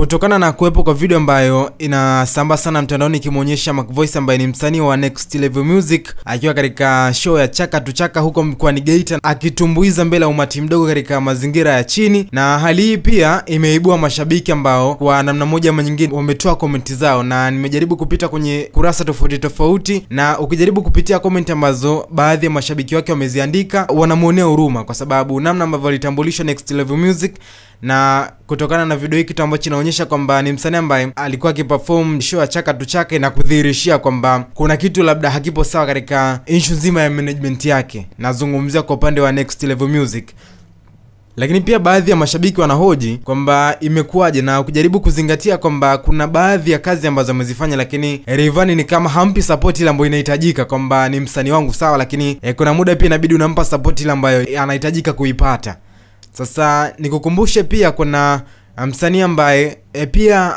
kutokana na kuwepo kwa video ambayo inasambaa sana mtandaoni kimuonyesha Mac Voice ambaye ni msanii wa Next Level Music akiwa katika show ya Chaka tu Chaka huko mkoani Geita akitumbuiza mbele ya umati mdogo katika mazingira ya chini, na hali hii pia imeibua mashabiki ambao kwa namna moja ama nyingine wametoa comment zao, na nimejaribu kupita kwenye kurasa tofauti na ukijaribu kupitia comment ambazo baadhi ya mashabiki wake wameziandika, wanamuonea huruma kwa sababu namna ambavyo alitambulishwa Next Level Music, na kutokana na video hii kitu ambacho kinaonyesha kwamba ni msanii ambaye alikuwa akiperform show ya Chaka tu Chaka na kudhihirishia kwamba kuna kitu labda hakipo sawa katika issue nzima ya management yake. Nazungumzia kwa upande wa Next Level Music. Lakini pia baadhi ya mashabiki wanahoji kwamba imekuwaje, na ukijaribu kuzingatia kwamba kuna baadhi ya kazi ambazo amezifanya lakini Rayvanny ni kama hampi support ile ambayo inahitajika, kwamba ni msanii wangu sawa, lakini kuna muda pia inabidi unampa support ile ambayo anahitajika kuipata. Sasa nikukumbushe pia kuna msanii ambaye pia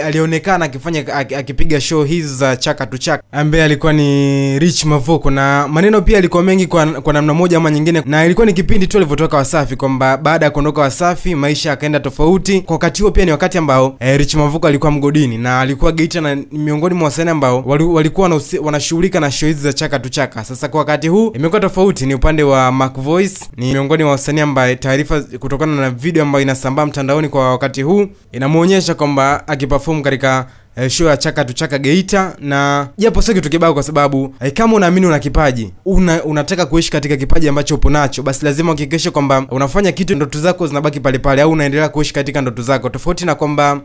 alionekana akifanya akipiga show hizi za Chaka tu Chaka ambaye alikuwa ni Rich Mavoko, na maneno pia alikuwa mengi kwa namna moja ama nyingine, na ilikuwa ni kipindi tu alivyotoka Wasafi kwamba baada ya kuondoka Wasafi maisha yakaenda tofauti. Kwa wakati huo pia ni wakati ambao Rich Mavoko alikuwa mgodini na alikuwa Geita, na miongoni mwa wasanii ambao walikuwa wanashughulika na show hizi za Chaka tu Chaka. Sasa kwa wakati huu imekuwa tofauti, ni upande wa Mac Voice, ni miongoni mwa wasanii ambaye taarifa kutokana na video ambayo inasambaa mtandaoni kwa wakati huu inamuonyesha kwamba akiperform katika show ya Chaka tu Chaka Geita, na japo sio kitu kibao kwa sababu kama unaamini una kipaji, unataka kuishi katika kipaji ambacho upo nacho, basi lazima uhakikishe kwamba unafanya kitu ndoto zako zinabaki pale pale, au unaendelea kuishi katika ndoto zako, tofauti na kwamba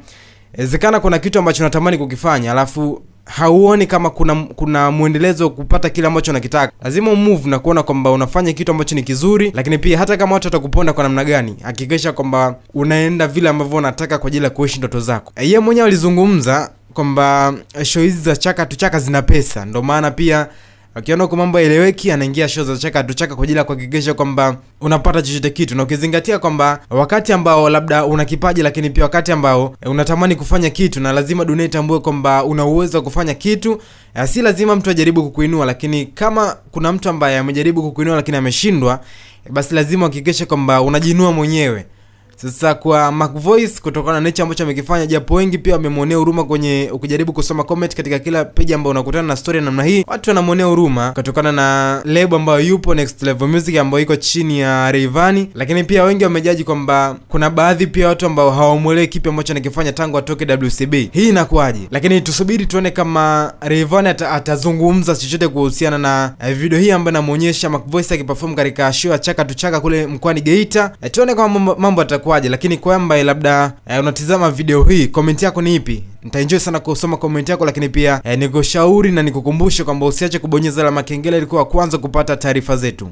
inawezekana kuna kitu ambacho unatamani kukifanya alafu hauoni kama kuna muendelezo kupata kile ambacho unakitaka. Lazima move na kuona kwamba unafanya kitu ambacho ni kizuri, lakini pia hata kama watu watakuponda kwa namna gani, hakikisha kwamba unaenda vile ambavyo unataka kwa ajili ya kuishi ndoto zako. Yeye mwenyewe alizungumza kwamba show hizi za Chaka tu Chaka zina pesa, ndio maana pia akiona kwa mambo yaeleweki anaingia show za Chaka tu Chaka kwa ajili ya kuhakikisha kwamba unapata chochote kitu, na ukizingatia kwamba wakati ambao labda una kipaji lakini pia wakati ambao unatamani kufanya kitu, na lazima dunia itambue kwamba una uwezo wa kufanya kitu. Si lazima mtu ajaribu kukuinua, lakini kama kuna mtu ambaye amejaribu kukuinua lakini ameshindwa, basi lazima uhakikishe kwamba unajiinua mwenyewe. Sasa kwa Mac Voice kutokana na hicho ambacho amekifanya, japo wengi pia wamemuonea huruma kwenye ukijaribu kusoma comment katika kila page ambayo unakutana na story namna hii, watu wanamuonea huruma kutokana na label ambayo yupo Next Level Music ambayo iko chini ya Rayvanny. Lakini pia wengi wamejaji kwamba kuna baadhi pia watu ambao hawamuelewi kipi ambacho anakifanya tangu atoke WCB. Hii inakuaje? Lakini tusubiri tuone kama Rayvanny atazungumza chochote kuhusiana na video hii ambayo inamuonyesha Mac Voice akiperform katika show ya Chaka tu Chaka kule mkoani Geita. Tuone kama mambo yatakuwa. Lakini kwamba labda unatizama video hii, comment yako ni ipi? Nitaenjoy sana kusoma comment yako, lakini pia nikushauri na nikukumbushe kwamba usiache kubonyeza alama kengele ili kuwa kwanza kupata taarifa zetu.